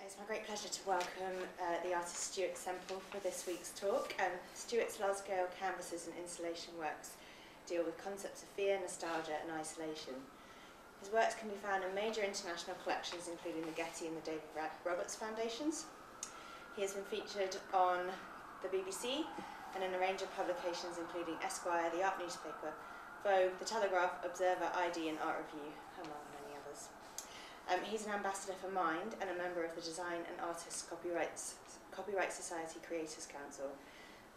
It's my great pleasure to welcome the artist Stuart Semple for this week's talk. Stuart's large-scale canvases and installation works deal with concepts of fear, nostalgia and isolation. His works can be found in major international collections including the Getty and the David Roberts Foundations. He has been featured on the BBC and in a range of publications including Esquire, the Art Newspaper, Vogue, The Telegraph, Observer, ID and Art Review, among many others. He's an ambassador for Mind and a member of the Design and Artists Copyright Society Creators Council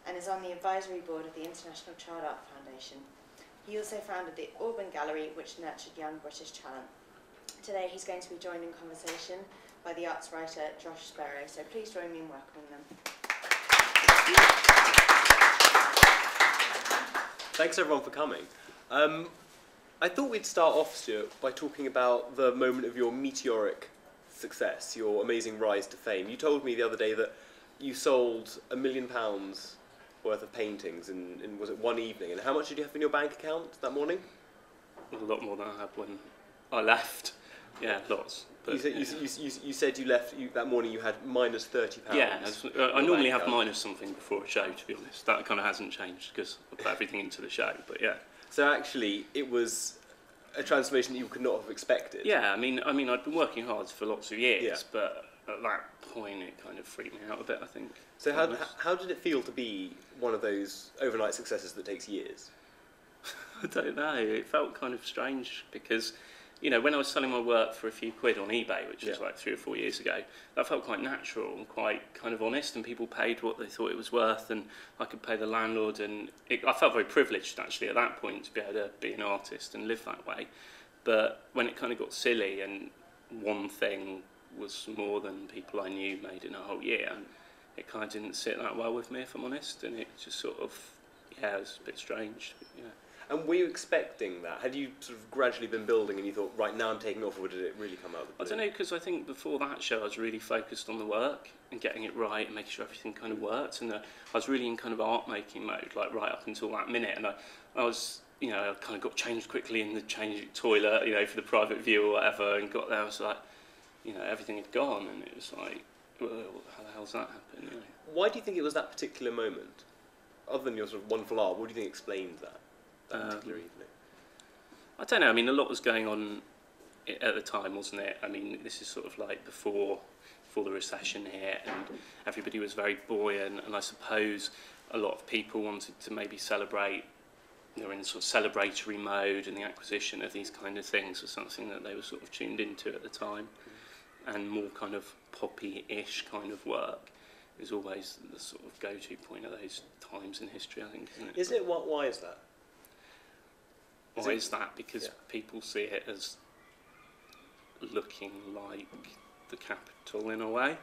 and is on the advisory board of the International Child Art Foundation. He also founded the Aubin Gallery, which nurtured young British talent. Today he's going to be joined in conversation by the arts writer Josh Spero, so please join me in welcoming them. Thanks everyone for coming. I thought we'd start off, Stuart, by talking about the moment of your meteoric success, your amazing rise to fame. You told me the other day that you sold £1 million worth of paintings in was it one evening? And how much did you have in your bank account that morning? A lot more than I had when I left. Yeah, lots. But you said you left that morning. You had minus £30. Yeah, I normally have minus something before a show. To be honest, that kind of hasn't changed because I put everything into the show. But yeah. So actually, it was a transformation that you could not have expected. Yeah, I mean, I'd been working hard for lots of years, but at that point, it kind of freaked me out a bit, I think. So how did it feel to be one of those overnight successes that takes years? I don't know. It felt kind of strange because, you know, when I was selling my work for a few quid on eBay, which was like 3 or 4 years ago, that felt quite natural and quite kind of honest, and people paid what they thought it was worth, and I could pay the landlord, and I felt very privileged actually at that point to be able to be an artist and live that way. But when it kind of got silly and one thing was more than people I knew made in a whole year, it kind of didn't sit that well with me, if I'm honest, and it just sort of, yeah, it was a bit strange. Yeah. And were you expecting that? Had you sort of gradually been building and you thought, right, now I'm taking off, or did it really come out of the blue? I don't know, because I think before that show I was really focused on the work and getting it right and making sure everything kind of worked, and I was really in kind of art making mode, like right up until that minute, and I was, you know, I kind of got changed quickly in the changing toilet, you know, for the private view or whatever, and got there, I was like, you know, everything had gone, and it was like, well, how the hell's that happened, you know? Why do you think it was that particular moment? Other than your sort of wonderful art, what do you think explains that particular evening? I don't know, I mean, a lot was going on at the time, wasn't it? I mean, this is sort of like before the recession hit, and everybody was very buoyant, and I suppose a lot of people wanted to maybe celebrate, they were in sort of celebratory mode, and the acquisition of these kind of things was something that they were sort of tuned into at the time, and more kind of poppy-ish kind of work is always the sort of go-to point of those times in history, I think, isn't it? Is it? Why is that? Why is that? Because people see it as looking like the capital in a way.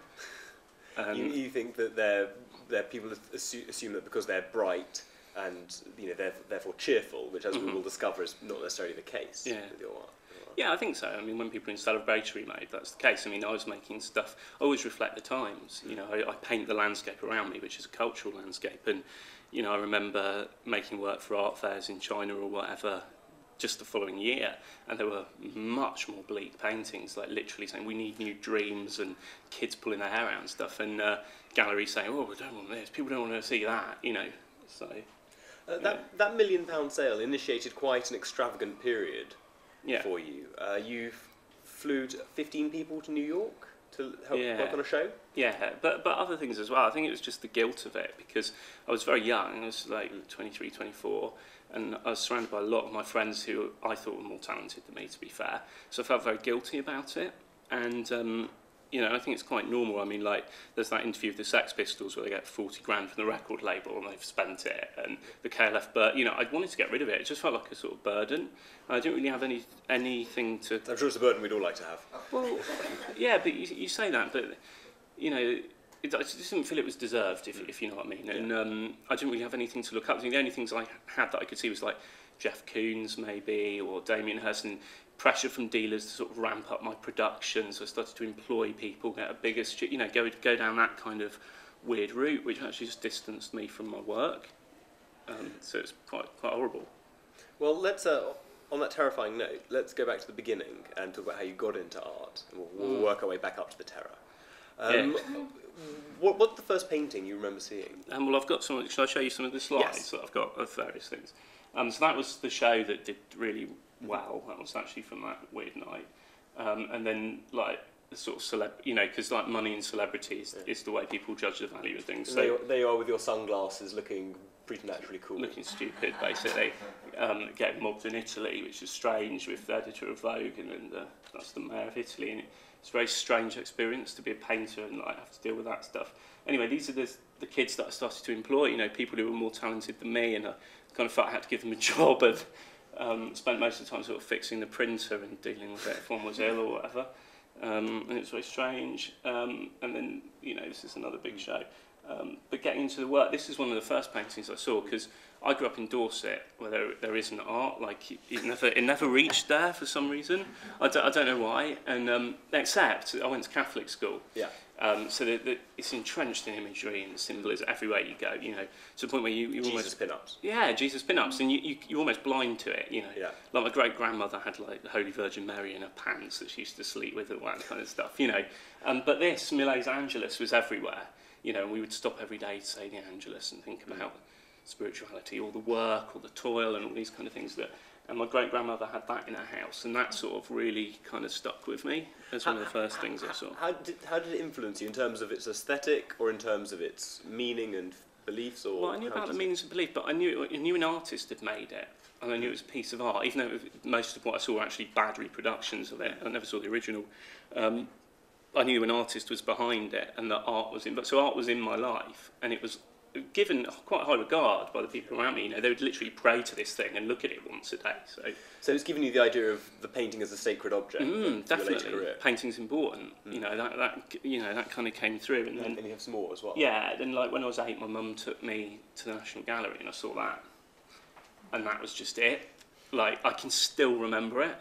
You think that they're people assume that because they're bright and, you know, they're therefore cheerful, which, as we will discover, is not necessarily the case with your art. Yeah, I think so. I mean, when people are in celebratory mode, that's the case. I mean, I was making stuff, I always reflect the times. You know, I paint the landscape around me, which is a cultural landscape. And, you know, I remember making work for art fairs in China or whatever, just the following year, and there were much more bleak paintings, like literally saying we need new dreams, and kids pulling their hair out and stuff, and galleries saying, oh, we don't want this, people don't want to see that, you know. So that £1 million sale initiated quite an extravagant period for you. You flew 15 people to New York to help work on a show? Yeah, but other things as well. I think it was just the guilt of it, because I was very young, I was like 23, 24, and I was surrounded by a lot of my friends who I thought were more talented than me, to be fair. So I felt very guilty about it. And, you know, I think it's quite normal. I mean, like, there's that interview with the Sex Pistols where they get 40 grand from the record label and they've spent it. And the KLF, but, you know, I wanted to get rid of it. It just felt like a sort of burden. I didn't really have anything to... I'm sure it's a burden we'd all like to have. Well, yeah, but you say that, but, you know... I just didn't feel it was deserved, if you know what I mean. Yeah. And I didn't really have anything to look up to. The only things I had that I could see was like Jeff Koons maybe, or Damien Hirst, and pressure from dealers to sort of ramp up my production. So I started to employ people, get a bigger, you know, go down that kind of weird route, which actually just distanced me from my work. So it's quite horrible. Well, let's on that terrifying note, let's go back to the beginning and talk about how you got into art, and we'll work our way back up to the terror. What's the first painting you remember seeing? Well, I've got some. Shall I show you some of the slides Yes. that I've got of various things? So that was the show that did really well. That was actually from that weird night. And then, like, the sort of because like money and celebrities is the way people judge the value of things. So They are with your sunglasses, looking preternaturally cool. looking stupid, basically. Getting mobbed in Italy, which is strange, with the editor of Vogue, and then that's the mayor of Italy. And it's a very strange experience to be a painter and like have to deal with that stuff. Anyway, these are the kids that I started to employ. You know, people who were more talented than me, and I kind of felt I had to give them a job. And spent most of the time sort of fixing the printer and dealing with it if one was ill or whatever. And it was very strange. And then, you know, this is another big show. But getting into the work, this is one of the first paintings I saw, because I grew up in Dorset, where there isn't art. Like, it never reached there for some reason. I don't know why. And except I went to Catholic school. Yeah. So it's entrenched in imagery and symbolism everywhere you go. You know, to the point where you Jesus almost pin-ups. Yeah, Jesus pin-ups, and you're almost blind to it. You know, Yeah. like my great grandmother had like the Holy Virgin Mary in her pants that she used to sleep with and all that kind of stuff. You know, but this Millet's Angelus was everywhere. You know, and we would stop every day to say the Angelus and think about spirituality, all the work, all the toil, and all these kind of things and my great grandmother had that in her house, and that sort of really kind of stuck with me as one of the first things I saw. How did it influence you in terms of its aesthetic, or in terms of its meaning and beliefs? Or Well, I knew about the meanings of belief, but I knew an artist had made it, and I knew it was a piece of art, even though most of what I saw were actually bad reproductions of it. I never saw the original. I knew an artist was behind it, and that art was so art was in my life, and it was given quite high regard by the people around me. You know, they would literally pray to this thing and look at it once a day. So it's given you the idea of the painting as a sacred object. For your later Definitely, career. painting's important. You know, that kind of came through, and then And you have some more as well. yeah, then like when I was 8, my mum took me to the National Gallery, and I saw that, and that was just it. Like, I can still remember it,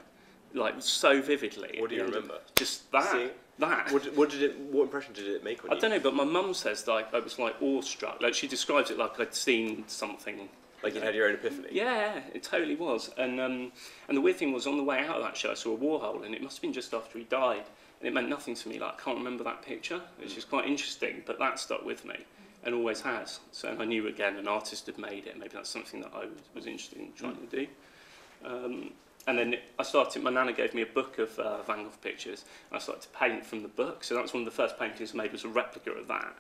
like, so vividly. What do you remember? Just that. See? That. What impression did it make on you? I don't know, but my mum says like I was like awestruck. Like, she describes it like I'd seen something. Like you had your own epiphany. Yeah, it totally was. And the weird thing was, on the way out of that show, I saw a Warhol, and it must have been just after he died, and it meant nothing to me. Like, I can't remember that picture, which is quite interesting, but that stuck with me, and always has. So I knew again an artist had made it. Maybe that's something that I was interested in trying to do. And then my nana gave me a book of Van Gogh pictures, and I started to paint from the book. So that was one of the first paintings I made, was a replica of that,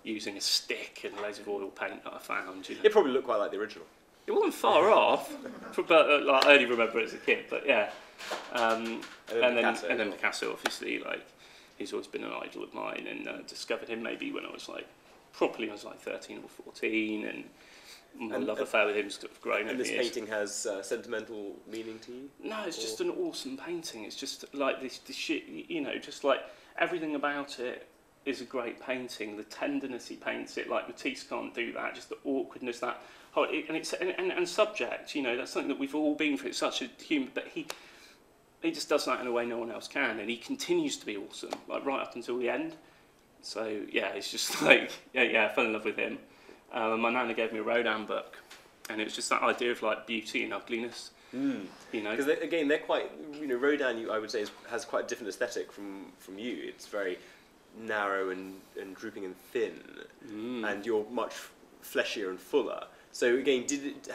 using a stick and loads of oil paint that I found. You know. It probably looked quite like the original. It wasn't far off, but like, I only remember it as a kid. But yeah, and then Picasso, obviously, like, he's always been an idol of mine, and discovered him maybe when I was like 13 or 14, and my love affair with him sort of grown over And this the years. painting has sentimental meaning to you? No, it's just an awesome painting. It's just like this shit, you know, just like everything about it is a great painting. The tenderness he paints it, like Matisse can't do that. Just the awkwardness, that whole, and subject, you know, that's something that we've all been through. It's such a human, but he just does that in a way no one else can, and he continues to be awesome, like right up until the end. So yeah, it's just like I fell in love with him. My nana gave me a Rodin book, and it was just that idea of like beauty and ugliness. You know, because they're quite, you know, Rodin, I would say, has quite a different aesthetic from you. It's very narrow and drooping and thin, and you're much fleshier and fuller. So again,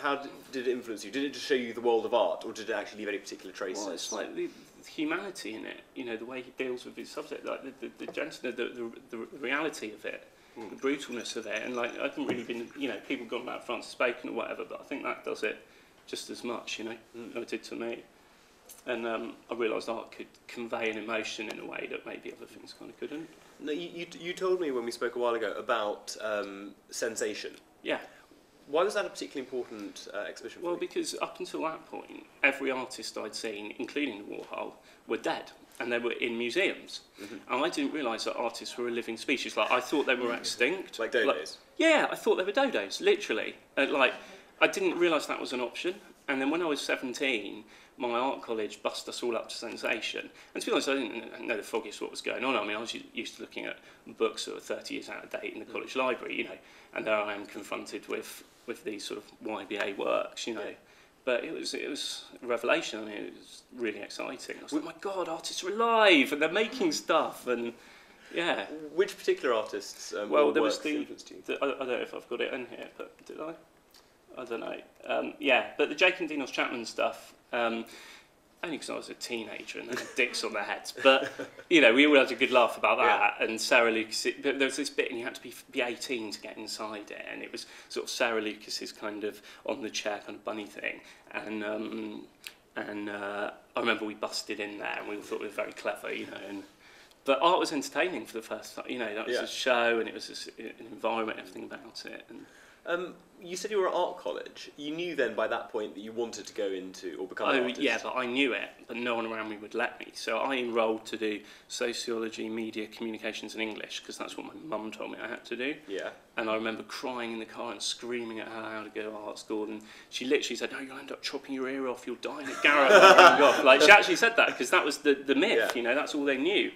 how did it influence you? Did it just show you the world of art, or did it actually leave any particular traces? Well, it's like the humanity in it. You know, the way he deals with his subject, like the gentleness, the reality of it. The brutalness of it, and like I haven't really been, you know, people gone about Francis Bacon or whatever, but I think that does it just as much, you know, as it did to me. And I realised art could convey an emotion in a way that maybe other things kind of couldn't. No, you told me when we spoke a while ago about sensation. Yeah. Why was that a particularly important exhibition for Well, you? because up until that point, every artist I'd seen, including Warhol, were dead. And they were in museums. And I didn't realise that artists were a living species. Like, I thought they were extinct. Like dodos? Like, yeah, I thought they were dodos, literally. Like, I didn't realise that was an option. And then when I was 17, my art college bussed us all up to sensation. And to be honest, I didn't know the foggiest what was going on. I mean, I was used to looking at books that were 30 years out of date in the college library, you know, and there I am confronted with these sort of YBA works, you know. Yeah. But it was a revelation. I mean, it was really exciting. I was like, oh my God, artists are alive and they're making stuff. And Yeah. Which particular artists Well, or there works was influenced you? I don't know if I've got it in here, but did I? I don't know. Yeah, but the Jake and Dinos Chapman stuff, only because I was a teenager and they had dicks on their heads. But, you know, we all had a good laugh about that. Yeah. And Sarah Lucas, but there was this bit and you had to be 18 to get inside it. And it was sort of Sarah Lucas's kind of on the chair kind of bunny thing. And I remember we busted in there and we all thought we were very clever, you know. But art was entertaining for the first time, you know, that was a show and it was an environment, everything about it. And you said you were at art college. You knew then by that point that you wanted to go into or become an artist? Yeah, but I knew it, but no one around me would let me. So I enrolled to do sociology, media, communications and English because that's what my mum told me I had to do. Yeah. And I remember crying in the car and screaming at her how to go to art school. And she literally said, "No, you'll end up chopping your ear off. You'll die in a garret." Like she actually said that because that was the myth. You know, that's all they knew.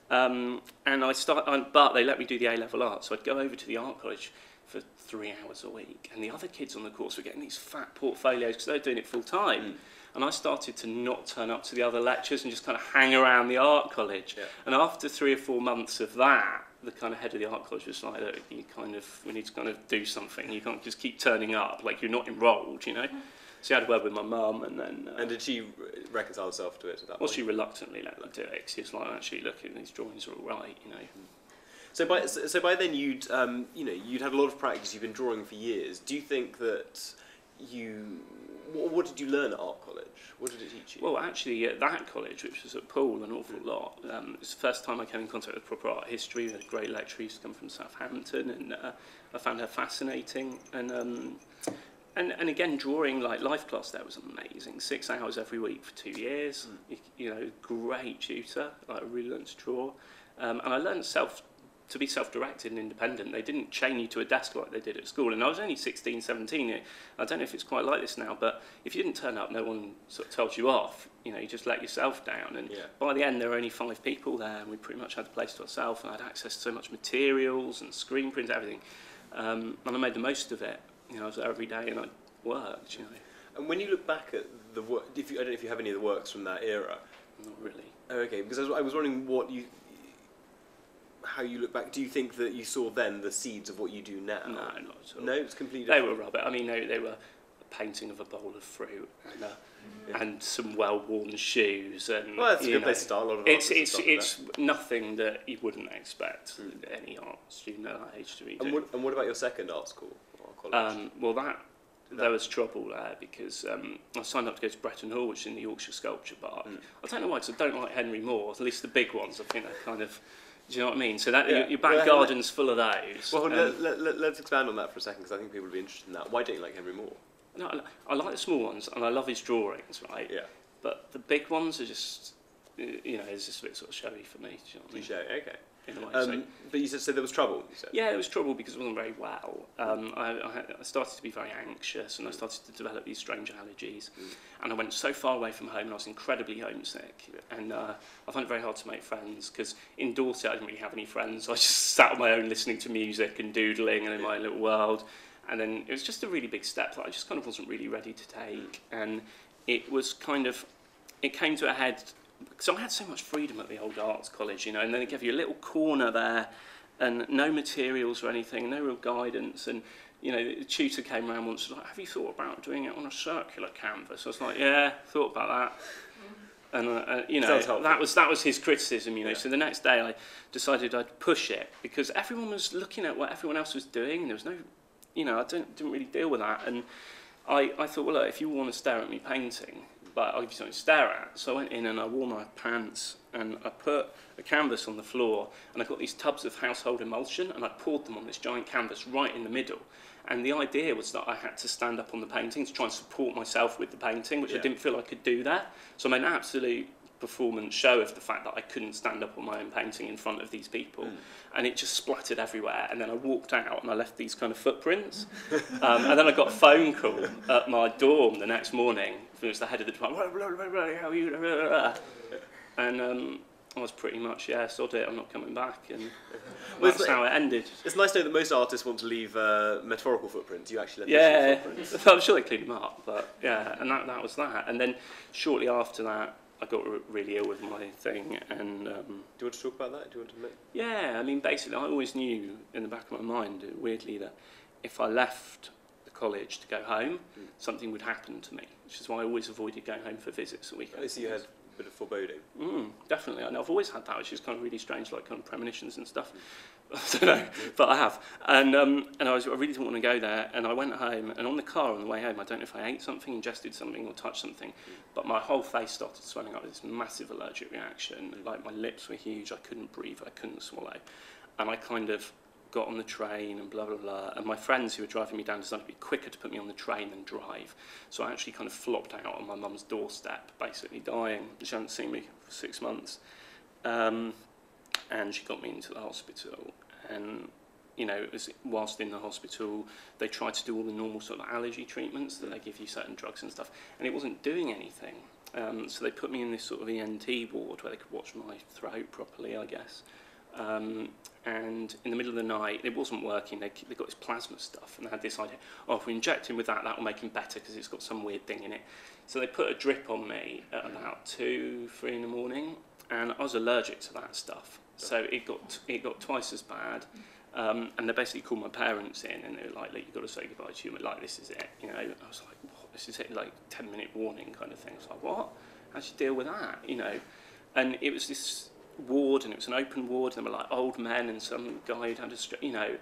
And but they let me do the A-level art, so I'd go over to the art college for 3 hours a week, and the other kids on the course were getting these fat portfolios because they were doing it full time. And I started to not turn up to the other lectures and just kind of hang around the art college. Yeah. And after 3 or 4 months of that, the kind of head of the art college was like, "Look, we need to kind of do something. You can't just keep turning up like you're not enrolled, you know." So I had a word with my mum, and then... and did she reconcile herself to it at that point? Well, she reluctantly let me do it, because she was like, "Actually, look, these drawings are all right, you know." So by then you'd had a lot of practice. You've been drawing for years. Do you think that what did you learn at art college? What did it teach you? Well, actually, at that college, which was at Poole, an awful lot. It was the first time I came in contact with proper art history. We had a great lecturer who used to come from Southampton, and I found her fascinating. And again, drawing, like life class there was amazing. 6 hours every week for 2 years. You know, great tutor. I really learned to draw, and I learned to be self-directed and independent. They didn't chain you to a desk like they did at school. And I was only 16, 17. I don't know if it's quite like this now, but if you didn't turn up, no one sort of told you off. You know, you just let yourself down. And by the end, there were only 5 people there, and we pretty much had the place to ourselves. And I had access to so much materials and screen prints, everything. And I made the most of it. You know, I was there every day, and I worked. You know. And when you look back at the work, I don't know if you have any of the works from that era. Not really. Oh, okay, because I was wondering how you look back. Do you think that you saw then the seeds of what you do now? No, not at all. No, it's completely They different. were rubbish. I mean, they were a painting of a bowl of fruit and some well-worn shoes. And, well, that's a good place to start. A lot of it's nothing that you wouldn't expect any art student at that age to be doing. And what about your second art school or college? Well, there was trouble there because I signed up to go to Bretton Hall, which is in the Yorkshire Sculpture Park. I don't know why, because I don't like Henry Moore, at least the big ones. I think they're kind of... Do you know what I mean? So that your back garden's full of those. Well, let's expand on that for a second, because I think people would be interested in that. Why don't you like Henry Moore? No, I like the small ones, and I love his drawings, right? Yeah. But the big ones are just, you know, it's just a bit sort of showy for me. Do you know what I mean? Showy, okay. In a way, but you said there was trouble, you said? Yeah, there was trouble because it wasn't very well. I started to be very anxious, and I started to develop these strange allergies. And I went so far away from home, and I was incredibly homesick. And I found it very hard to make friends, because in Dorset I didn't really have any friends. I just sat on my own listening to music and doodling and in my little world. And then it was just a really big step that I just kind of wasn't really ready to take. And it was kind of, it came to a head, because I had so much freedom at the old arts college, you know, and then they gave you a little corner there and no materials or anything, no real guidance. And, you know, the tutor came around once and was like, "Have you thought about doing it on a circular canvas?" I was like, "Yeah, thought about that." And, you know, that was his criticism, you know. So the next day I decided I'd push it, because everyone was looking at what everyone else was doing, and there was no, you know, I didn't really deal with that. And I thought, well, look, if you want to stare at me painting, but I'll give you something to stare at. So I went in and I wore my pants and I put a canvas on the floor, and I got these tubs of household emulsion and I poured them on this giant canvas right in the middle. And the idea was that I had to stand up on the painting to try and support myself with the painting, which I didn't feel I could do there. So I made an absolute performance show of the fact that I couldn't stand up on my own painting in front of these people. And it just splattered everywhere. And then I walked out and I left these kind of footprints. And then I got a phone call at my dorm the next morning. It was the head of the department. "How are you?" And I was pretty much, sod it, I'm not coming back. And that's how it ended. It's nice to know that most artists want to leave metaphorical footprints. You actually left footprints. I'm sure they cleaned them up, but and that was that. And then shortly after that, I got really ill with my thing, and Do you want to talk about that? Do you want to make... yeah, I mean, basically, I always knew in the back of my mind, weirdly, that if I left the college to go home, something would happen to me, which is why I always avoided going home for visits at weekends. So you had a bit of foreboding. Definitely, and I've always had that, which is kind of really strange, like kind of premonitions and stuff. I don't know, but I have. And I really didn't want to go there, and I went home, and on the car on the way home, I don't know if I ate something, ingested something, or touched something, but my whole face started swelling up with this massive allergic reaction. Like, my lips were huge, I couldn't breathe, I couldn't swallow. And I kind of got on the train and blah, blah, blah, and my friends who were driving me down decided to be quicker to put me on the train than drive. So I actually kind of flopped out on my mum's doorstep, basically dying. She hadn't seen me for 6 months. And she got me into the hospital, and you know, it was whilst in the hospital they tried to do all the normal sort of allergy treatments that they give you, certain drugs and stuff, and it wasn't doing anything. So they put me in this sort of ENT ward where they could watch my throat properly, I guess. And in the middle of the night, it wasn't working. They got this plasma stuff, and they had this idea, oh, if we inject him with that, that will make him better because it's got some weird thing in it. So they put a drip on me at about 2, 3 in the morning, and I was allergic to that stuff. So it got twice as bad, and they basically called my parents in, and they were like, "Look, you've got to say goodbye to you. Like, this is it." You know, I was like, "What? This is it?" Like 10-minute warning kind of thing. I was like, "What? How do you deal with that?" You know, and it was this ward, and it was an open ward, and there were like old men and some guy who'd had a you know,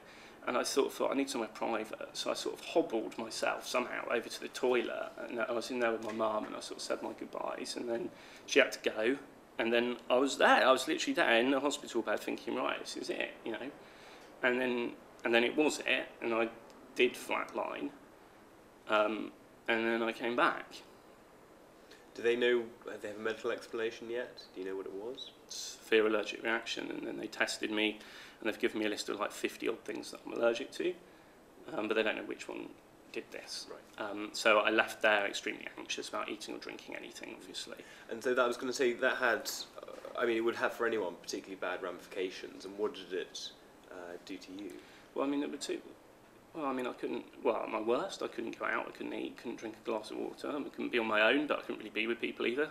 and I sort of thought I need somewhere private, so I sort of hobbled myself somehow over to the toilet, and I was in there with my mum, and I sort of said my goodbyes, and then she had to go. And then I was there. I was literally there in the hospital bed, thinking, right, this is it, you know. And then it was it, and I did flatline, and then I came back. Do they know? Have they have a medical explanation yet? Do you know what it was? Severe allergic reaction, and then they tested me, and they've given me a list of like 50 odd things that I'm allergic to, but they don't know which one did this. Right. So I left there extremely anxious about eating or drinking anything, obviously. And so that I was going to say that had, I mean, it would have for anyone particularly bad ramifications. And what did it do to you? Well, I mean, there were two. Well, I mean, I couldn't. Well, at my worst, I couldn't go out. I couldn't eat. Couldn't drink a glass of water. I couldn't be on my own, but I couldn't really be with people either.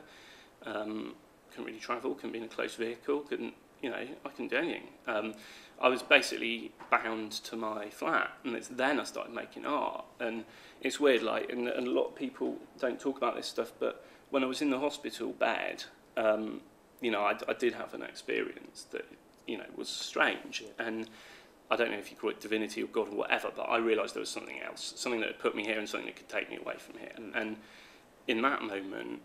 Couldn't really travel. Couldn't be in a close vehicle. Couldn't. You know, I couldn't do anything. I was basically bound to my flat, and it's then I started making art. And it's weird, like, and a lot of people don't talk about this stuff, but when I was in the hospital bed, you know, I did have an experience that, you know, was strange. Yeah. And I don't know if you call it divinity or God or whatever, but I realised there was something else, something that had put me here and something that could take me away from here. And in that moment,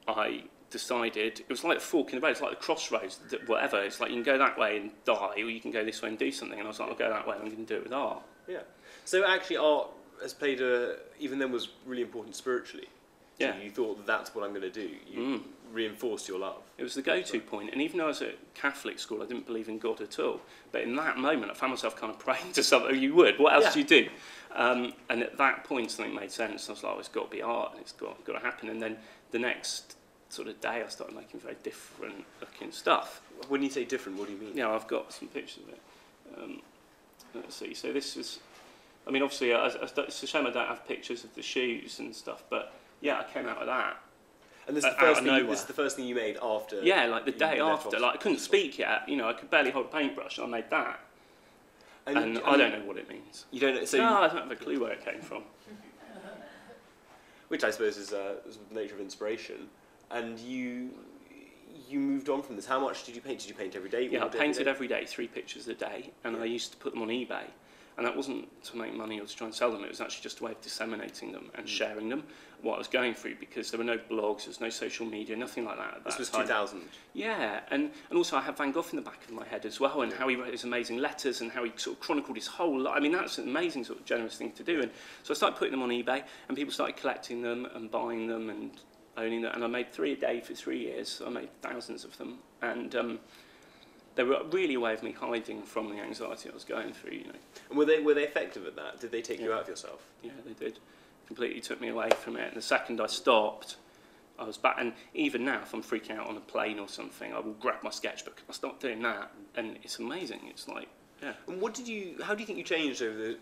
I decided, it was like a fork in the road, it's like the crossroads, whatever. It's like you can go that way and die, or you can go this way and do something. And I was like, I'll go that way and I'm going to do it with art. Yeah. So actually art has played even then was really important spiritually. So yeah. You thought that's what I'm going to do. You reinforced your love. It was the go-to point. And even though I was at Catholic school, I didn't believe in God at all. But in that moment, I found myself kind of praying to something. You would. What else do you do? And at that point, something made sense. I was like, oh, it's got to be art. It's got to happen. And then the next sort of day, I started making very different looking stuff. When you say different, what do you mean? Yeah, I've got some pictures of it. Let's see. So this is, I mean, obviously, it's a shame I don't have pictures of the shoes and stuff, but yeah, I came out of that. And this is the first thing you made after? Yeah, like the day after. Like I couldn't speak yet. You know, I could barely hold a paintbrush. And I made that, and I don't know what it means. You don't know? So no, I don't have a clue where it came from. Which I suppose is the nature of inspiration. And you moved on from this. How much did you paint? Did you paint every day? Yeah, I painted every day, 3 pictures a day, and I used to put them on eBay. And that wasn't to make money or to try and sell them, it was actually just a way of disseminating them and sharing them, what I was going through, because there were no blogs, there was no social media, nothing like that at that This was time. 2000? Yeah, and also I had Van Gogh in the back of my head as well, and how he wrote his amazing letters and how he sort of chronicled his whole life. I mean, that's an amazing sort of generous thing to do. And so I started putting them on eBay, and people started collecting them and buying them and owning them, and I made 3 a day for 3 years, so I made thousands of them. And they were really a way of me hiding from the anxiety I was going through, you know. And were they effective at that? Did they take you out of yourself? Yeah, they did. Completely took me away from it. And the second I stopped, I was back. And even now, if I'm freaking out on a plane or something, I will grab my sketchbook. I start doing that, and it's amazing. It's like, yeah. And how do you think you changed over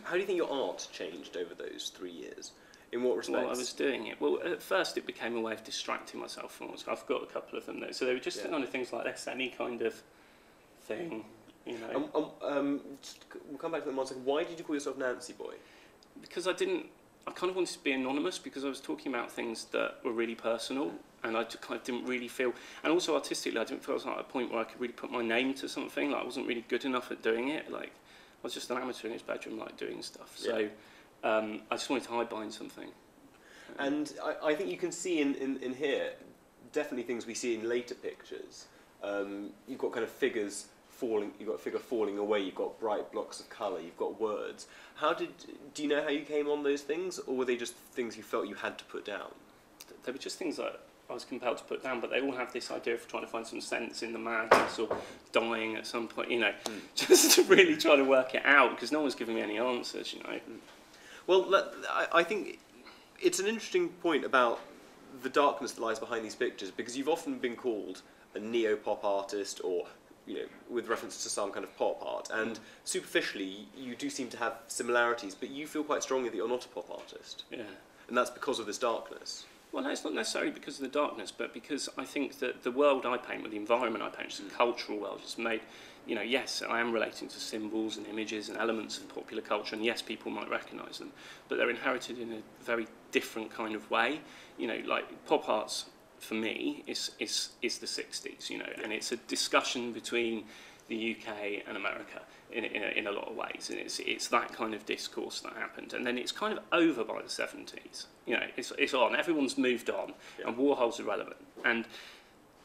how do you think your art changed over those 3 years? In what respects? while I was doing it. Well, at first it became a way of distracting myself from what's. I've got a couple of them there. So they were just kind of things like this, any kind of thing, you know. We'll come back to that in 1 second. Why did you call yourself Nancy Boy? Because I kind of wanted to be anonymous because I was talking about things that were really personal, and I just kind of didn't really feel, and also artistically I didn't feel I was at a point where I could really put my name to something. Like I wasn't really good enough at doing it. Like I was just an amateur in his bedroom, like doing stuff. So I just wanted to hide behind something. And I think you can see in here definitely things we see in later pictures. You've got kind of figures falling. You've got a figure falling away. You've got bright blocks of colour. You've got words. Do you know how you came on those things, or were they just things you felt you had to put down? They were just things that I was compelled to put down, but they all have this idea of trying to find some sense in the madness or dying at some point, you know, just to really try to work it out, because no one's giving me any answers, you know. Well, I think it's an interesting point about the darkness that lies behind these pictures, because you've often been called a neo-pop artist, or, you know, with reference to some kind of pop art, and superficially you do seem to have similarities, but you feel quite strongly that you're not a pop artist. Yeah. And that's because of this darkness. Well, no, it's not necessarily because of the darkness, but because I think that the world I paint, or the environment I paint, is a cultural world. It's made, you know, yes, I am relating to symbols and images and elements of popular culture, and yes, people might recognise them, but they're inherited in a very different kind of way. You know, like pop arts, for me, is the 60s, you know, and it's a discussion between the UK and America in a lot of ways, and it's that kind of discourse that happened, and then it's kind of over by the 70s. You know, it's on. Everyone's moved on, and Warhol's irrelevant, and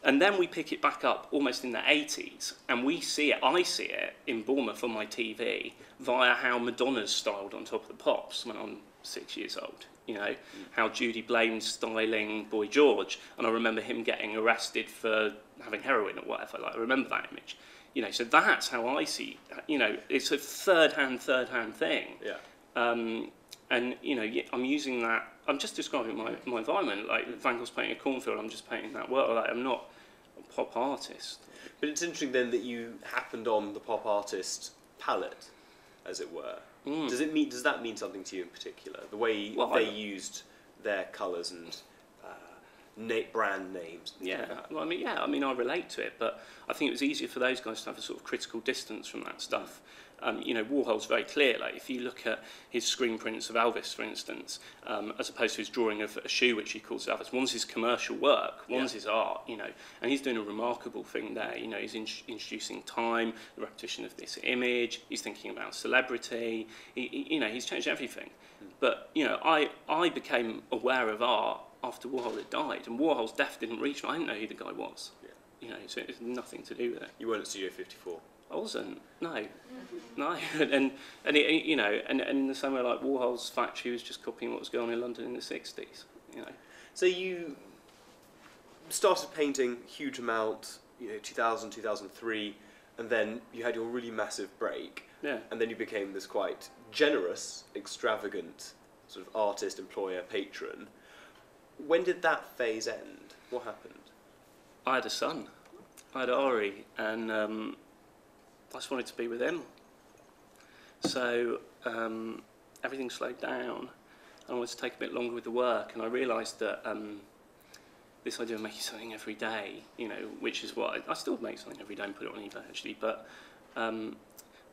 then we pick it back up almost in the 80s, and we see it. I see it in Bournemouth on my TV via how Madonna's styled on Top of the Pops when I'm 6 years old. You know, how Judy Blaine's styling Boy George, and I remember him getting arrested for having heroin or whatever. Like, I remember that image. You know, so that's how I see. You know, it's a third-hand thing. Yeah. And you know, I'm using that. I'm just describing my environment. Like Van Gogh's painting a cornfield, I'm just painting that world. Like, I'm not a pop artist. But it's interesting then that you happened on the pop artist palette, as it were. Does that mean something to you in particular? The way they used their colours and brand names. Yeah, well, I mean, I relate to it, but I think it was easier for those guys to have a sort of critical distance from that stuff. You know, Warhol's very clear. Like, if you look at his screen prints of Elvis, for instance, as opposed to his drawing of a shoe, which he calls Elvis, one's his commercial work, one's his art. You know, and he's doing a remarkable thing there. You know, he's introducing time, the repetition of this image. He's thinking about celebrity. You know, he's changed everything. But you know, I became aware of art after Warhol had died, and Warhol's death didn't reach me. I didn't know who the guy was. Yeah. You know, so it had nothing to do with it. You weren't at Studio 54. I wasn't. No. and it, you know, and in the same way, like Warhol's factory was just copying what was going on in London in the 60s. You know. So you started painting huge amount, you know, 2000, 2003, and then you had your really massive break. Yeah. And then you became this quite generous, extravagant sort of artist, employer, patron. When did that phase end? What happened? I had a son. I had Ari, and I just wanted to be with him. So everything slowed down. I wanted to take a bit longer with the work, and I realised that this idea of making something every day, you know, which is what I still make something every day and put it on eBay actually, but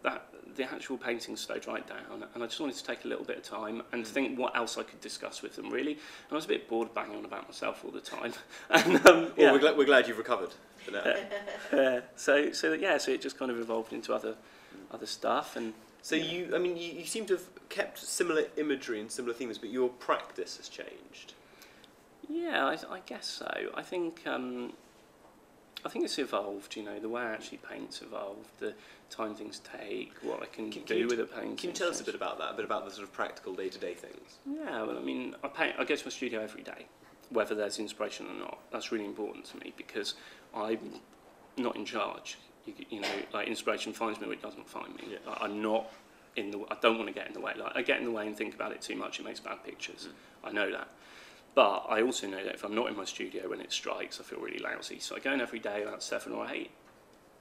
that the actual painting slowed right down, and I just wanted to take a little bit of time and think what else I could discuss with them, really. And I was a bit bored banging on about myself all the time. And, well, we're glad you've recovered for now. So it just kind of evolved into other stuff. And so you seem to have kept similar imagery and similar themes, but your practice has changed. Yeah, I guess so. I think it's evolved, you know, the way I actually paint's evolved, the time things take, what I can do with a painting. Can you tell us a bit about that, a bit about the sort of practical day-to-day things? Yeah, well, I mean, I go to my studio every day, whether there's inspiration or not. That's really important to me because I'm not in charge. You know, like inspiration finds me or it doesn't find me. Yeah. Like, I'm not in the. I don't want to get in the way. Like, I get in the way and think about it too much. It makes bad pictures. I know that. But I also know that if I'm not in my studio when it strikes, I feel really lousy. So I go in every day about 7 or 8,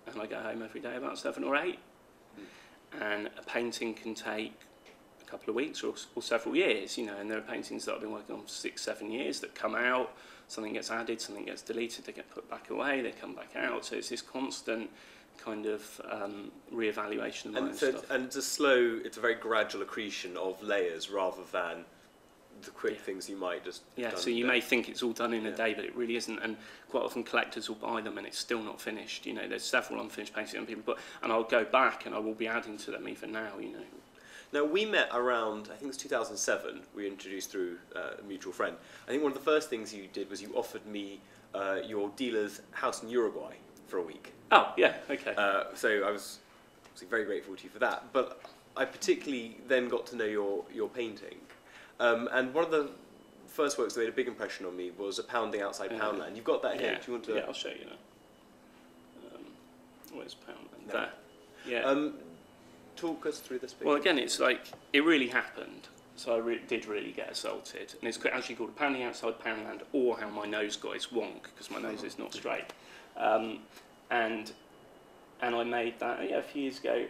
and I go home every day about 7 or 8. And a painting can take a couple of weeks or several years, you know, and there are paintings that I've been working on for 6-7 years that come out, something gets added, something gets deleted, they get put back away, they come back out. So it's this constant kind of re-evaluation of my own stuff. And it's a very gradual accretion of layers rather than the quick things you might just so you may think it's all done in a day, but it really isn't. And quite often collectors will buy them and it's still not finished. You know, there's several unfinished paintings and people and I'll go back and I will be adding to them even now, you know. Now, we met around, I think it was 2007, we were introduced through a mutual friend. I think one of the first things you did was you offered me your dealer's house in Uruguay for a week. Oh, yeah, okay. So I was obviously very grateful to you for that, but I particularly then got to know your painting. And one of the first works that made a big impression on me was A Pounding Outside Poundland. You've got that here. Do you want to? Yeah, I'll show you now. Where's Poundland? No. There. Yeah. Talk us through this picture. Well, again, it's like, it really happened. So I did really get assaulted. And it's actually called A Pounding Outside Poundland, or How My Nose Got Its Wonk, because my nose is not straight. And I made that a few years ago.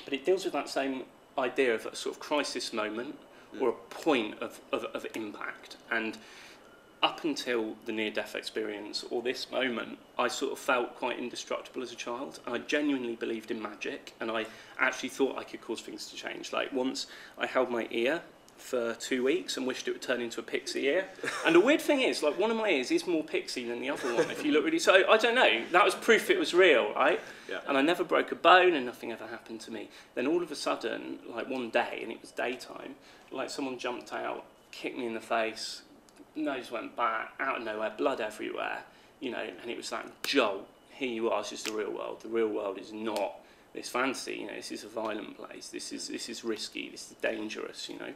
But it deals with that same idea of a sort of crisis moment, or a point of impact. And up until the near-death experience, or this moment, I sort of felt quite indestructible as a child. I genuinely believed in magic, and I actually thought I could cause things to change. Like once I held my ear for 2 weeks and wished it would turn into a pixie ear. And the weird thing is, like, one of my ears is more pixie than the other one, if you look really... So, I don't know, that was proof it was real, right? Yeah. And I never broke a bone and nothing ever happened to me. Then all of a sudden, like one day, and it was daytime, like someone jumped out, kicked me in the face, nose went back, out of nowhere, blood everywhere, you know, and it was that jolt. Here you are, it's just the real world. The real world is not this fantasy, you know, this is a violent place, this is risky, this is dangerous, you know.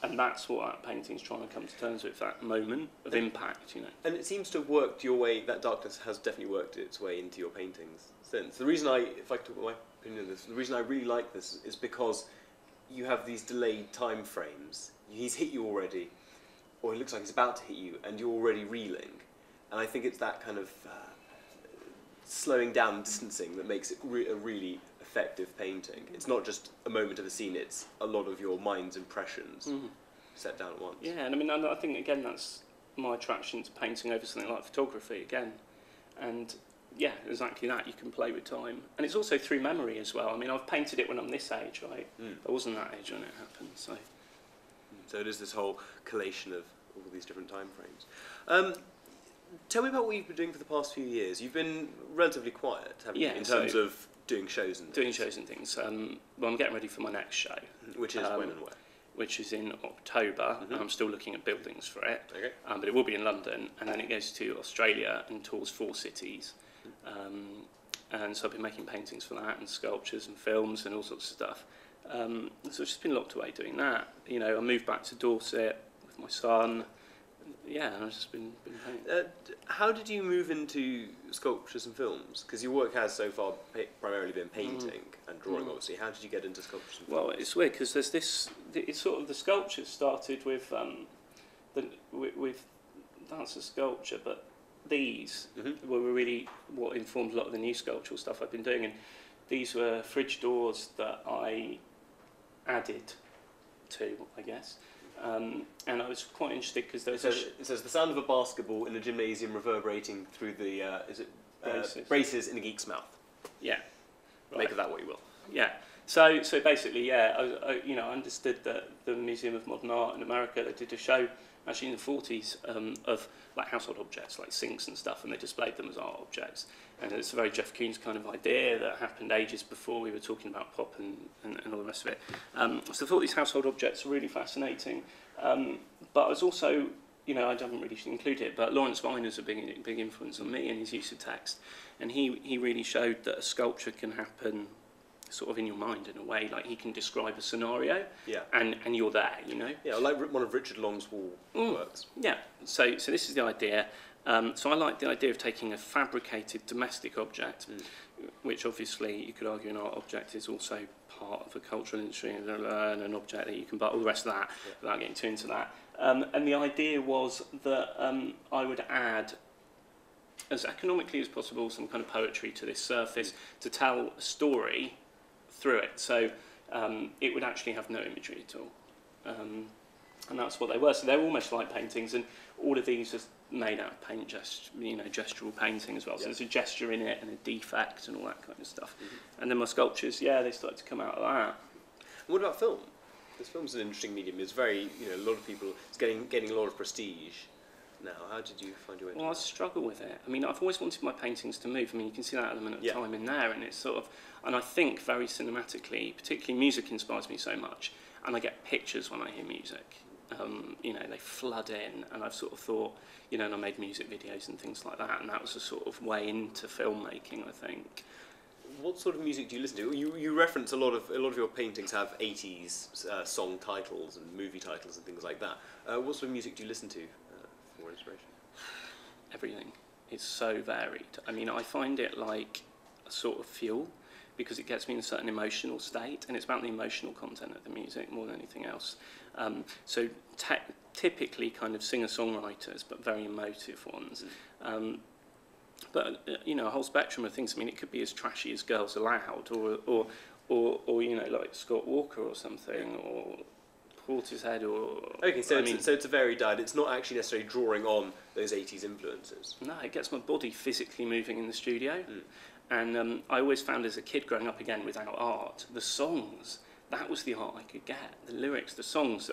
And that's what that painting's trying to come to terms with, that moment of impact, you know. And it seems to have worked your way, that darkness has definitely worked its way into your paintings since. The reason if I talk about my opinion on this, the reason I really like this is because you have these delayed time frames. He's hit you already, or it looks like he's about to hit you, and you're already reeling. And I think it's that kind of slowing down and distancing that makes it a really effective painting. It's not just a moment of a scene, it's a lot of your mind's impressions set down at once. Yeah, and I mean, I think, again, that's my attraction to painting over something like photography, again. And, yeah, exactly that, you can play with time. And it's also through memory as well. I mean, I've painted it when I'm this age, right? I wasn't that age when it happened, so... So it is this whole collation of all these different time frames. Tell me about what you've been doing for the past few years. You've been relatively quiet, haven't you, in terms of doing shows and things? Doing shows and things. Well, I'm getting ready for my next show. Which is when and where? Which is in October, and I'm still looking at buildings for it. Okay. But it will be in London, and then it goes to Australia and tours 4 cities. And so I've been making paintings for that, and sculptures and films and all sorts of stuff. So I've just been locked away doing that. You know, I moved back to Dorset with my son. Yeah, and I've just been painting. How did you move into sculptures and films? Because your work has so far primarily been painting and drawing, obviously. How did you get into sculptures and films? Well, it's weird because there's this. It's sort of the sculptures started with that's a sculpture, but these were really what informed a lot of the new sculptural stuff I've been doing, and these were fridge doors that I added to, I guess. And I was quite interested because there was it says the sound of a basketball in a gymnasium reverberating through the braces in a geek's mouth. Yeah, right. Make of that what you will. Yeah. So basically, yeah, I understood that the Museum of Modern Art in America, they did a show actually in the 40s of like household objects like sinks and stuff, and they displayed them as art objects. And it's a very Jeff Koons kind of idea that happened ages before we were talking about pop and all the rest of it. So I thought these household objects were really fascinating. But I was also, you know, I haven't really included it, but Lawrence Viner's a big influence on me in his use of text. And he really showed that a sculpture can happen sort of in your mind in a way, like he can describe a scenario, and you're there, you know. Yeah, like one of Richard Long's wall works. Yeah, so this is the idea. So I like the idea of taking a fabricated domestic object, which obviously you could argue an art object is also part of a cultural industry and an object that you can buy, all the rest of that, without getting too into that. And the idea was that I would add, as economically as possible, some kind of poetry to this surface to tell a story through it. So, it would actually have no imagery at all. And that's what they were. So they're almost like paintings, and all of these are made out of paint, gestural painting as well. So there's a gesture in it and a defect and all that kind of stuff. And then my sculptures, they started to come out of that. And what about film? Because film's an interesting medium. It's very, a lot of people, it's getting a lot of prestige now. How did you find your way into Well, I that? struggle with it. I mean, I've always wanted my paintings to move. I mean, you can see that element of time in there, and it's sort of, and I think very cinematically, particularly music inspires me so much, and I get pictures when I hear music. They flood in, and I've sort of thought, and I made music videos and things like that, and that was a sort of way into filmmaking, I think. What sort of music do you listen to? You reference a lot of your paintings have 80s song titles and movie titles and things like that. What sort of music do you listen to for inspiration? Everything. It's so varied. I mean, I find it like a sort of fuel, because it gets me in a certain emotional state, and it's about the emotional content of the music more than anything else. So typically kind of singer-songwriters, but very emotive ones. But a whole spectrum of things. I mean, it could be as trashy as Girls Aloud, or like Scott Walker or something, or Portishead, or... Okay, so it's a varied diet. It's not actually necessarily drawing on those 80s influences. No, it gets my body physically moving in the studio. And I always found as a kid growing up, again, without art, the songs, that was the art I could get. The lyrics, the songs,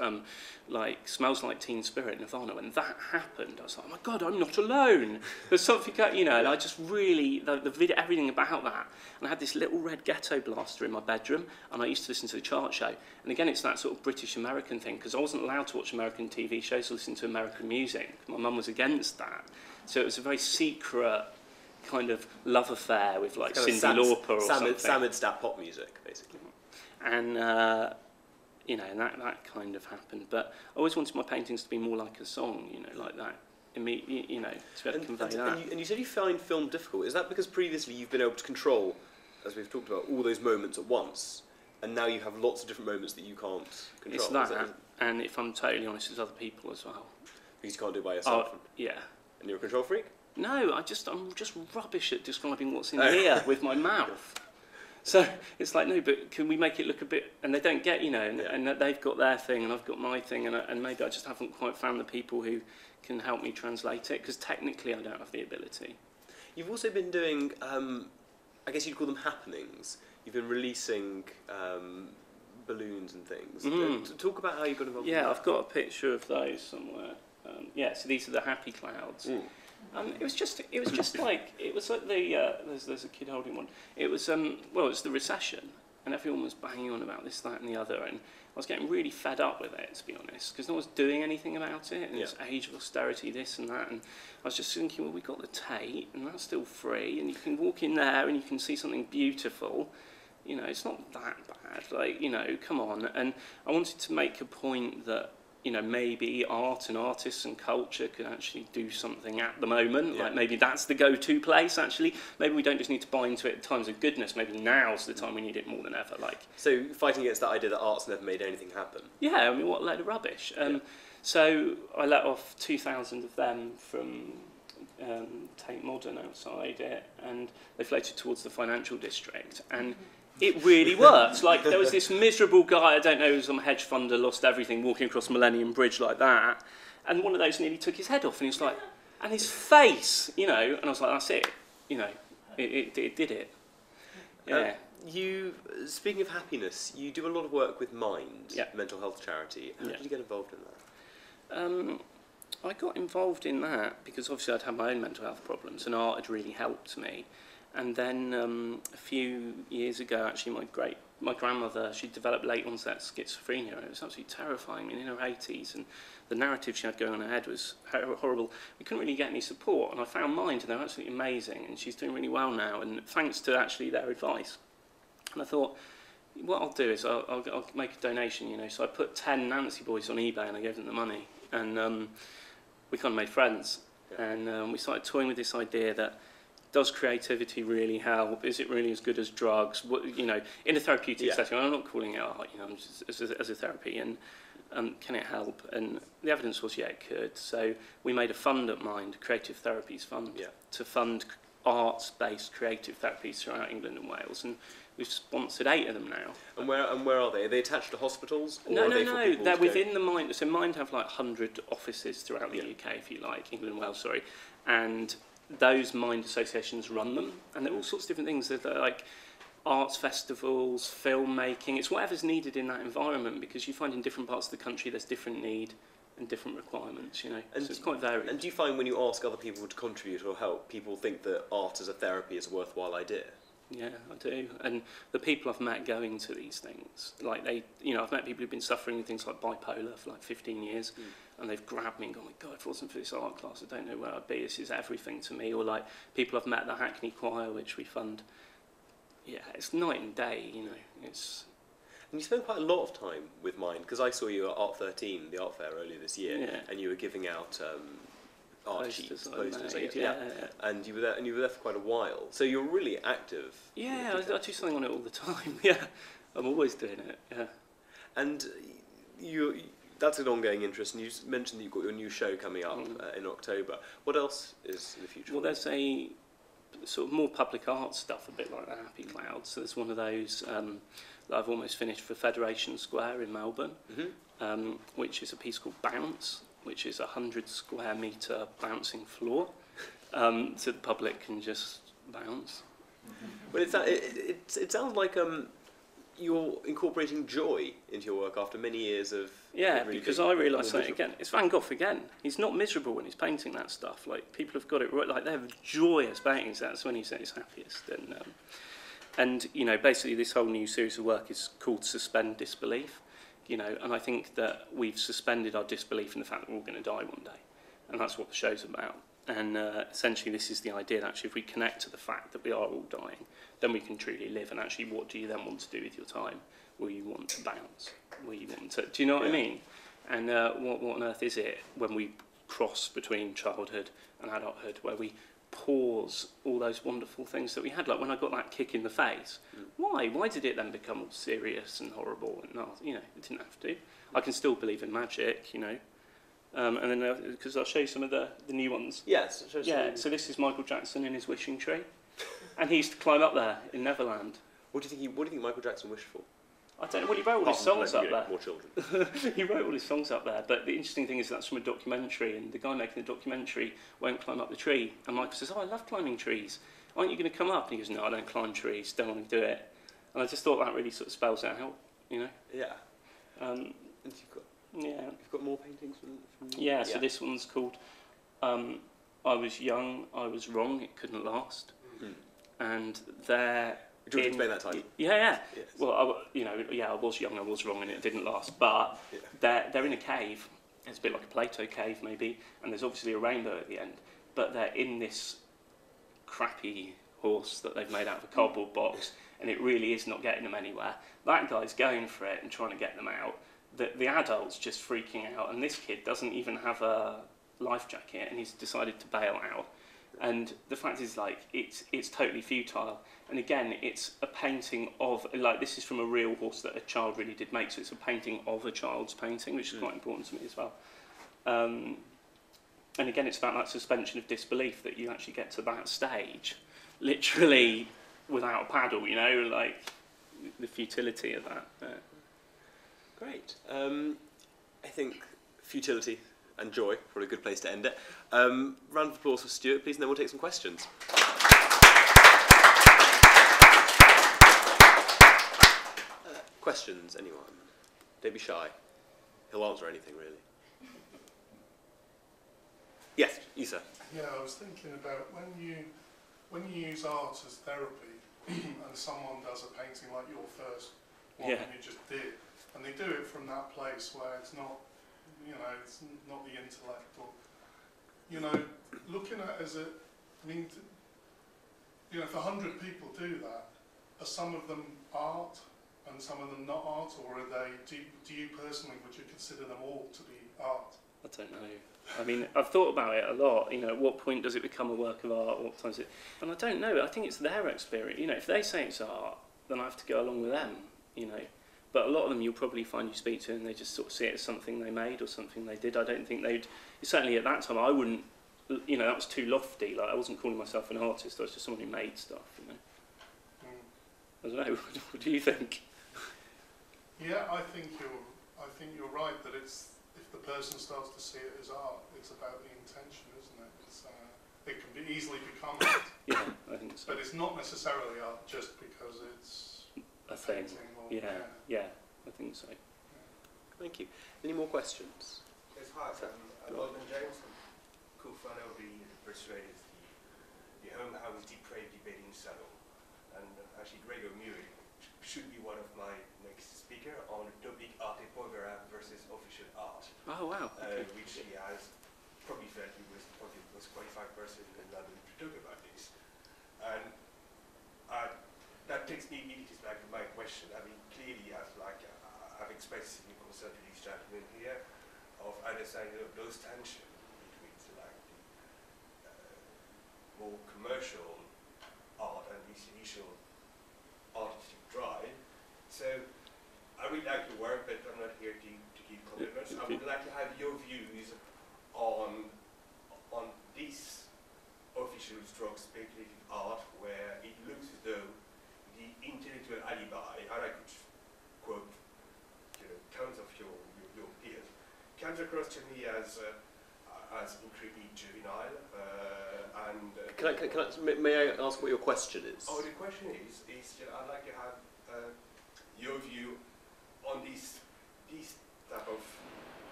like Smells Like Teen Spirit, Nirvana, when that happened, I was like, oh my God, I'm not alone. There's something, and I just really, the video, everything about that. And I had this little red ghetto blaster in my bedroom, and I used to listen to the chart show. And again, it's that sort of British-American thing, because I wasn't allowed to watch American TV shows or listen to American music. My mum was against that. So it was a very secret kind of love affair with like Cyndi Lauper or something. Samid pop music, basically. And and that kind of happened. But I always wanted my paintings to be more like a song, like that. To be able to convey that. And you said you find film difficult. Is that because previously you've been able to control, as we've talked about, all those moments at once, and now you have lots of different moments that you can't control? It's that, and if I'm totally honest, it's other people as well. Because you can't do it by yourself. Yeah. And you're a control freak? No, I'm just rubbish at describing what's in here with my mouth. So it's like, no, but can we make it look a bit... And they don't get, and they've got their thing and I've got my thing, and maybe I just haven't quite found the people who can help me translate it, because technically I don't have the ability. You've also been doing, I guess you'd call them happenings. You've been releasing balloons and things. Talk about how you got involved with that. I've got a picture of those somewhere. So these are the happy clouds. It was just like the there's a kid holding one. It was it's the recession, and everyone was banging on about this, that, and the other, and I was getting really fed up with it, to be honest, because no one's doing anything about it, and it's age of austerity, this and that, and I was just thinking, well, we got the Tate, and that's still free, and you can walk in there and you can see something beautiful. It's not that bad. Come on. And I wanted to make a point that, maybe art and artists and culture can actually do something at the moment. Like maybe that's the go-to place, actually. Maybe we don't just need to buy into it at times of goodness. Maybe now's the time we need it more than ever. So fighting against that idea that art's never made anything happen. Yeah, I mean, what a load of rubbish. So I let off 2,000 of them from Tate Modern outside it, and they floated towards the financial district. And it really worked. There was this miserable guy, I don't know, some hedge funder, lost everything, walking across Millennium Bridge like that, and one of those nearly took his head off, and he was like, and his face, and I was like, that's it, it did it. Yeah. Speaking of happiness, you do a lot of work with Mind, mental health charity. How did you get involved in that? I got involved in that because obviously I'd had my own mental health problems, and art had really helped me. And then a few years ago, actually, my grandmother, she developed late onset schizophrenia, and it was absolutely terrifying. In her 80s, and the narrative she had going on in her head was horrible. We couldn't really get any support, and I found Mind, and they're absolutely amazing, and she's doing really well now, and thanks to actually their advice. And I thought, what I'll do is I'll make a donation, So I put 10 Nancy boys on eBay, and I gave them the money, and we kind of made friends, and we started toying with this idea that, does creativity really help? Is it really as good as drugs? In a therapeutic setting, I'm not calling it art, just as a therapy, and can it help? And the evidence was, it could. So we made a fund at Mind, Creative Therapies Fund, to fund arts-based creative therapies throughout England and Wales, and We've sponsored 8 of them now. And where are they? Are they attached to hospitals? Or No, are they for people they're to go- within the Mind. So Mind have like 100 offices throughout the UK, if you like, England and Wales, sorry. And those Mind associations run them, and they're all sorts of different things. They're like arts festivals, filmmaking. It's whatever's needed in that environment, because you find in different parts of the country there's different need and different requirements, you know. And so it's quite varied. And do you find when you ask other people to contribute or help, people think that art as a therapy is a worthwhile idea? Yeah, I do. And the people I've met going to these things, like I've met people who've been suffering with things like bipolar for like 15 years, and they've grabbed me and gone, my God, if it wasn't for this art class, I don't know where I'd be. This is everything to me. Or like people I've met at the Hackney Choir, which we fund. Yeah, it's night and day, you know. And you spend quite a lot of time with Mind, because I saw you at Art 13, the art fair earlier this year, and you were giving out art sheets, posters, and you were there for quite a while. So you're really active. Yeah, I do something on it all the time. Yeah, I'm always doing it. Yeah. And that's an ongoing interest. And you mentioned that you've got your new show coming up in October. What else is in the future? Well, there's a sort of more public art stuff, a bit like the Happy Cloud. So there's one of those that I've almost finished for Federation Square in Melbourne, which is a piece called Bounce, which is a 100 square metre bouncing floor, so the public can just bounce. Well, it sounds like you're incorporating joy into your work after many years of... Yeah, really because I realised that again. It's Van Gogh again. He's not miserable when he's painting that stuff. Like, people have got it right. Like, they're joyous paintings. That's when he's at his happiest. And you know, basically this whole new series of work is called Suspend Disbelief. You know, and I think that we've suspended our disbelief in the fact that we're all going to die one day. And that's what the show's about. And essentially this is the idea that actually if we connect to the fact that we are all dying, then we can truly live. And actually, what do you then want to do with your time? Will you want to bounce? Will you want to... Do you know what I mean? And what on earth is it when we cross between childhood and adulthood, where we pause all those wonderful things that we had? Like when I got that kick in the face, why? Why did it then become all serious and horrible? And no, you know, it didn't have to. I can still believe in magic, you know. And then, because I'll show you some of the new ones. Yes. So this is Michael Jackson in his wishing tree. And he used to climb up there in Neverland. What do you think Michael Jackson wished for? I don't know. Well, he wrote all his songs up there. More children. He wrote all his songs up there. But the interesting thing is that's from a documentary, and the guy making the documentary won't climb up the tree. And Michael says, "Oh, I love climbing trees. Aren't you going to come up?" And he goes, "No, I don't climb trees. Don't want to do it." And I just thought that really sort of spells it out, you know. Yeah. And you've got more paintings from Yeah. So this one's called "I Was Young, I Was Wrong. It Couldn't Last." And they're... Do you want to explain that title? Yeah. Yes. Well, I was young, I was wrong, and it didn't last. But they're in a cave. It's a bit like a Plato cave, maybe. And there's obviously a rainbow at the end. But they're in this crappy horse that they've made out of a cardboard box, and it really is not getting them anywhere. That guy's going for it and trying to get them out. The adult's just freaking out, and this kid doesn't even have a life jacket, and he's decided to bail out. And the fact is, like, it's totally futile. And again, it's a painting of, like, this is from a real horse that a child really did make, so it's a painting of a child's painting, which is quite important to me as well. And again, it's about that suspension of disbelief, that you actually get to that stage, literally without a paddle, you know, like, the futility of that. Great. I think futility and joy, probably a good place to end it. Round of applause for Stuart, please, and then we'll take some questions. Questions, anyone? Don't be shy. He'll answer anything, really. Yes, Isa. Yeah, I was thinking about when you use art as therapy, and someone does a painting like your first one you just did, and they do it from that place where it's not, you know, it's not the intellect, or, you know, looking at it as a, I mean, you know, if 100 people do that, are some of them art and some of them not art, or are they, do you personally, would you consider them all to be art? I don't know. I mean, I've thought about it a lot, you know, at what point does it become a work of art, what time is it, and I don't know, I think it's their experience, you know, if they say it's art, then I have to go along with them, you know. But a lot of them you'll probably find you speak to and they just sort of see it as something they made or something they did. I don't think they'd... Certainly at that time I wouldn't... You know, that was too lofty. Like, I wasn't calling myself an artist. I was just someone who made stuff, you know. I don't know. What do you think? Yeah, I think you're right that it's, if the person starts to see it as art, it's about the intention, isn't it? It can be easily become art. Yeah, I think so. But it's not necessarily art just because it's A thing. painting or, Yeah, I think so. Thank you. Any more questions? Yes, hi. I'm Aubin Gallery, co-founder of the Persuaded, the home house depraved debating salon. And actually Gregor Murray should be one of my next speaker on the topic arte povera versus official art. Oh wow. Okay. Which he has probably felt he was probably the most qualified person in London to talk about this. And that takes me immediately back to my question. I mean, clearly I've expressed some concern to these gentlemen here of understanding those tensions between like the more commercial art and this initial artistic drive. So I really like your work, but I'm not here to give compliments. I would like to have your views on this official stroke speculative art where it looks as though the intellectual alibi, and I could quote tons of your peers, comes across to me as incredibly juvenile and may I ask what your question is? Oh, the question is I'd like to have your view on this type of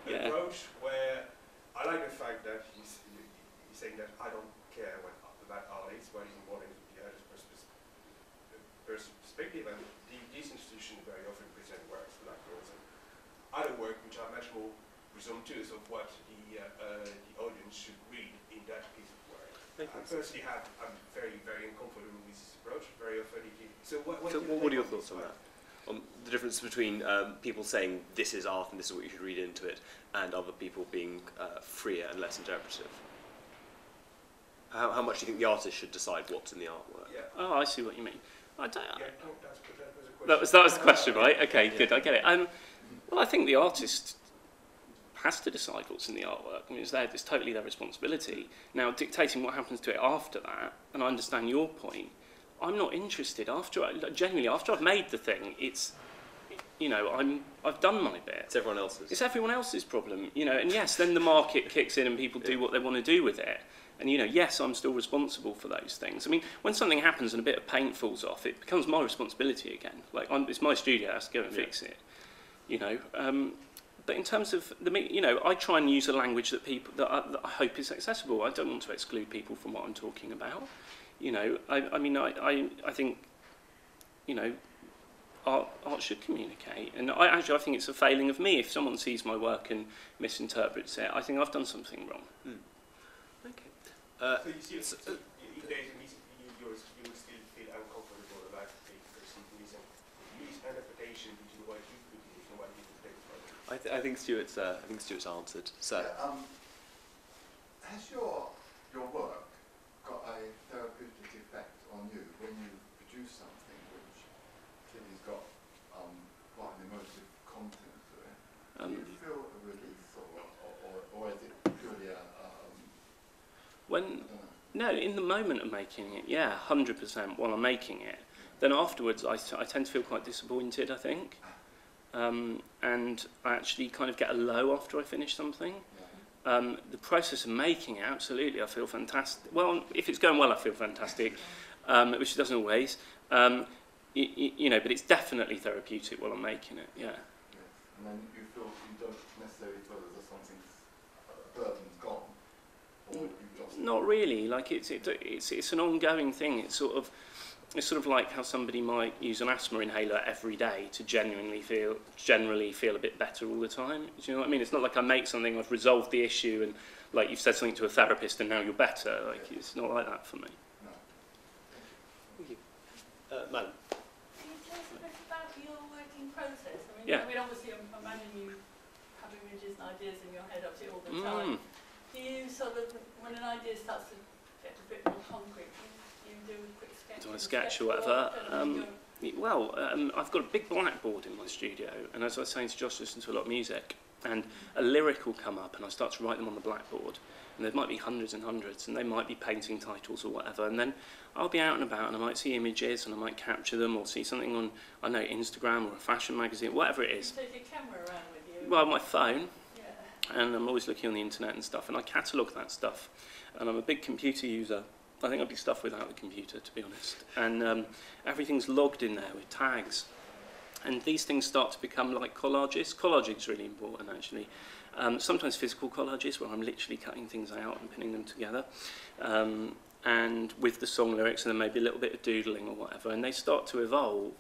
approach where I like the fact that he's saying that I don't care about art is, what is important is the artist's perspective, and these institutions very often present works like yours and other work which are much more presumptuous of what the audience should read in that piece of work. I personally I'm very, very uncomfortable with this approach. Very often it is. So what are your thoughts on that? On the difference between people saying this is art and this is what you should read into it, and other people being freer and less interpretive? How much do you think the artist should decide what's in the artwork? Yeah. Oh, I see what you mean. I don't. Yeah, no, that was a question. That was the question, right? Okay, good. I get it. Well, I think the artist has to decide what's in the artwork. I mean, it's totally their responsibility. Now, dictating what happens to it after that, and I understand your point, I'm not interested. After I've made the thing, I've done my bit. It's everyone else's. It's everyone else's problem, and yes, then the market kicks in and people do what they want to do with it. And, yes, I'm still responsible for those things. I mean, when something happens and a bit of paint falls off, it becomes my responsibility again. Like, it's my studio, I have to go and fix it, But in terms of I try and use a language that I hope is accessible. I don't want to exclude people from what I'm talking about. I think, art should communicate. And I think it's a failing of me if someone sees my work and misinterprets it. I think I've done something wrong. Okay. So you see, if there's a you would still feel uncomfortable about the perceived misinterpretation between what you could use and what you could take from it. I think Stuart's answered. So, has your work got a therapeutic effect on you when you produce something which clearly has got quite an emotive content to it? Do you feel a release, or is it purely a No, in the moment of making it, 100% while I'm making it. Then afterwards, I tend to feel quite disappointed, I think. And I actually kind of get a low after I finish something. The process of making it, absolutely, I feel fantastic. Well, if it's going well, I feel fantastic, which it doesn't always. But it's definitely therapeutic while I'm making it, Yes. And then you feel you don't necessarily feel as though something's burden's gone. Not really. Like it's an ongoing thing. It's sort of like how somebody might use an asthma inhaler every day to generally feel a bit better all the time. Do you know what I mean? It's not like I make something, I've resolved the issue, and like you've said something to a therapist and now you're better. Like it's not like that for me. No. Thank you, Madam. Can you tell us a bit about your working process? Yeah. I mean, obviously, I imagine you have images and ideas in your head obviously all the time. Do you sort of, when an idea starts to get a bit more concrete, do you do a quick sketch? Do I sketch or whatever? I've got a big blackboard in my studio, and as I was saying to Josh, I listen to a lot of music. And a lyric will come up and I start to write them on the blackboard. And there might be hundreds and hundreds, and they might be painting titles or whatever. And then I'll be out and about, and I might see images, and I might capture them, or see something on, I don't know, Instagram or a fashion magazine, whatever it is. You take your camera around with you? Well, my phone, Yeah. and I'm always looking on the internet and stuff, and I catalogue that stuff. And I'm a big computer user. I think I'd be stuffed without the computer, to be honest. And everything's logged in there with tags. And these things start to become like collages. Collaging is really important, actually. Sometimes physical collages, where I'm literally cutting things out and pinning them together, and with the song lyrics, and then maybe a little bit of doodling or whatever, and they start to evolve.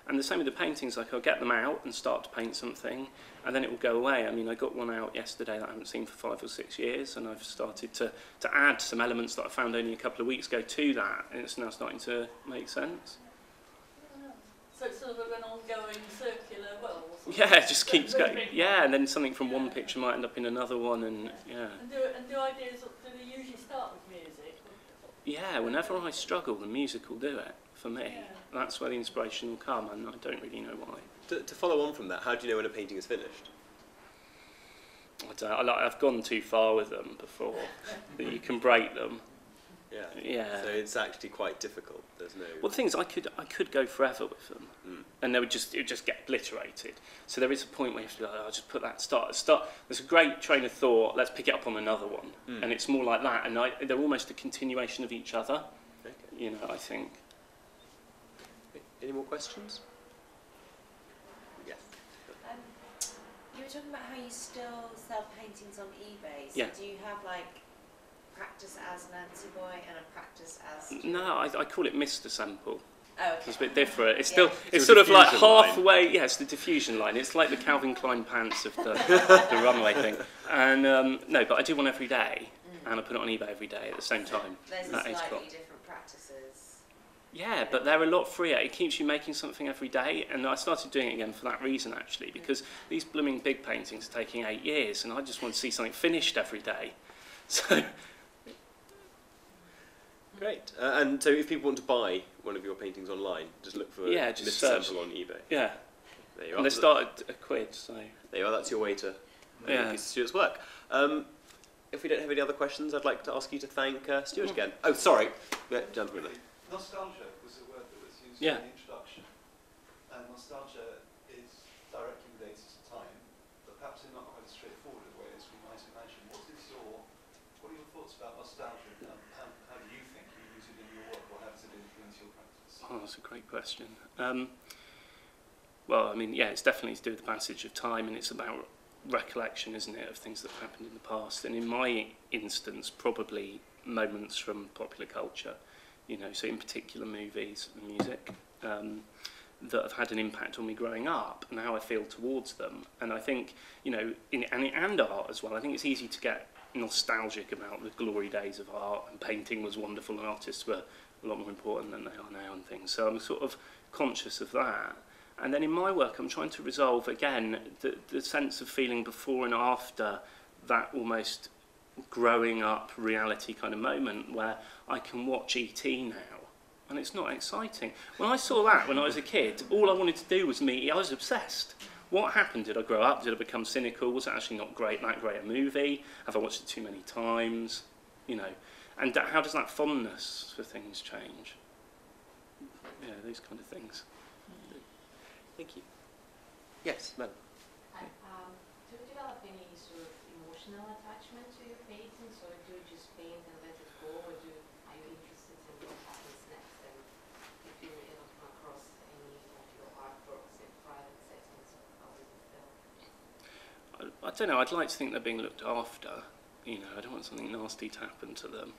And the same with the paintings, like I'll get them out and start to paint something, and then it will go away. I mean, I got one out yesterday that I haven't seen for 5 or 6 years, and I've started to add some elements that I found only a couple of weeks ago to that, and it's now starting to make sense. So it's sort of an ongoing circular, well... Yeah, it just keeps going. Yeah, and then something from one picture might end up in another one, and yeah. And do ideas, do they usually start with music? Yeah, whenever I struggle, the music will do it, for me. Yeah. That's where the inspiration will come, and I don't really know why. To follow on from that, how do you know when a painting is finished? I've gone too far with them before, that you can break them. Yeah. Yeah. So it's actually quite difficult. There's no. Well, the thing is, I could go forever with them, and it would just get obliterated. So there is a point where you have to be like, I'll just put that start. There's a great train of thought. Let's pick it up on another one, and it's more like that. And they're almost a continuation of each other. Okay. You know, I think. Any more questions? Yes. You were talking about how you still sell paintings on eBay. So Yeah. do you have like practice as Nancy Boy and a practice as... No, I call it Mr. Semple. Oh, okay. It's a bit different. It's Yeah. still, it's sort of like diffusion line. halfway. Yeah, it's the diffusion line. It's like the Calvin Klein pants of the runway thing. And no, but I do one every day, and I put it on eBay every day at the same time. There's at 8 slightly o'clock. different practices. Yeah, but they're a lot freer. It keeps you making something every day, and I started doing it again for that reason, actually, because these blooming big paintings are taking 8 years, and I just want to see something finished every day. So. Great. And so if people want to buy one of your paintings online, just look for just Mr. search. Sample on eBay. Yeah. There you are. And they start at £1, so. There you are. That's your way to Yeah. make Stuart's work. If we don't have any other questions, I'd like to ask you to thank Stuart again. Oh, sorry. Yeah, gentlemen. Nostalgia was a word that was used Yeah. in the introduction. And nostalgia is directly related to time, but perhaps in not quite as straightforward a way as we might imagine. What are your thoughts about nostalgia? How do you think you use it in your work, or how does it influence your practice? Oh, that's a great question. Well, I mean, yeah, it's definitely to do with the passage of time, and it's about recollection, isn't it, of things that have happened in the past. And in my instance, probably moments from popular culture, you know, so in particular movies and music that have had an impact on me growing up and how I feel towards them. And I think, you know, and art as well, I think it's easy to get nostalgic about the glory days of art, and painting was wonderful and artists were a lot more important than they are now and things. So I'm sort of conscious of that. And then in my work, I'm trying to resolve, again, the sense of feeling before and after that almost growing up reality kind of moment where I can watch E.T. now. And it's not exciting. When I saw that when I was a kid, all I wanted to do was I was obsessed. What happened? Did I grow up? Did I become cynical? Was it actually not that great a movie? Have I watched it too many times? You know, and how does that fondness for things change? Yeah, those kind of things. Thank you. Yes, ma'am. Do you develop any sort of emotional attachment to your paintings, or do you just paint and let it go, or are you interested in what happens next, and if you come across any of your artworks in private settings, how does it feel? I don't know, I'd like to think they're being looked after. You know, I don't want something nasty to happen to them.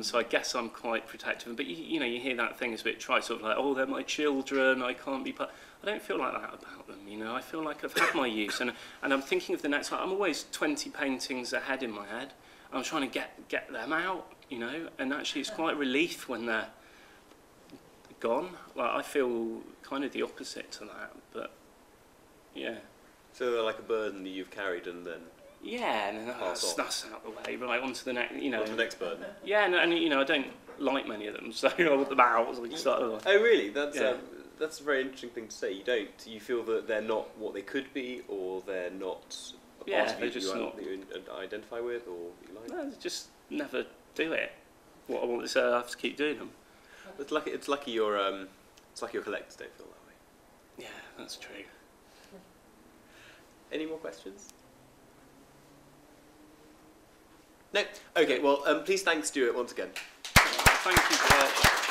So I guess I'm quite protective. But you know, you hear that thing, it's a bit trite, sort of like, oh, they're my children, I can't be part. I don't feel like that about them, you know. I feel like I've had my use, and I'm thinking of the next one. I'm always 20 paintings ahead in my head. I'm trying to get them out, you know, and actually it's quite a relief when they're gone. Like, I feel kind of the opposite to that, but yeah. So they're like a burden that you've carried and then... Yeah, and then that's out the way, right, onto the next, you know. On to the next burden. Yeah, and you know, I don't like many of them, so I want them out. So Oh, really? That's Yeah. That's a very interesting thing to say. You feel that they're not what they could be, or they're not Yeah, parts of they're you just not. that you identify with or you like? No, they just never do it. What I want to say, I have to keep doing them. It's lucky your collectors don't feel that way. Yeah, that's true. Any more questions? No? Okay, well, please thank Stuart once again. Thank you for that.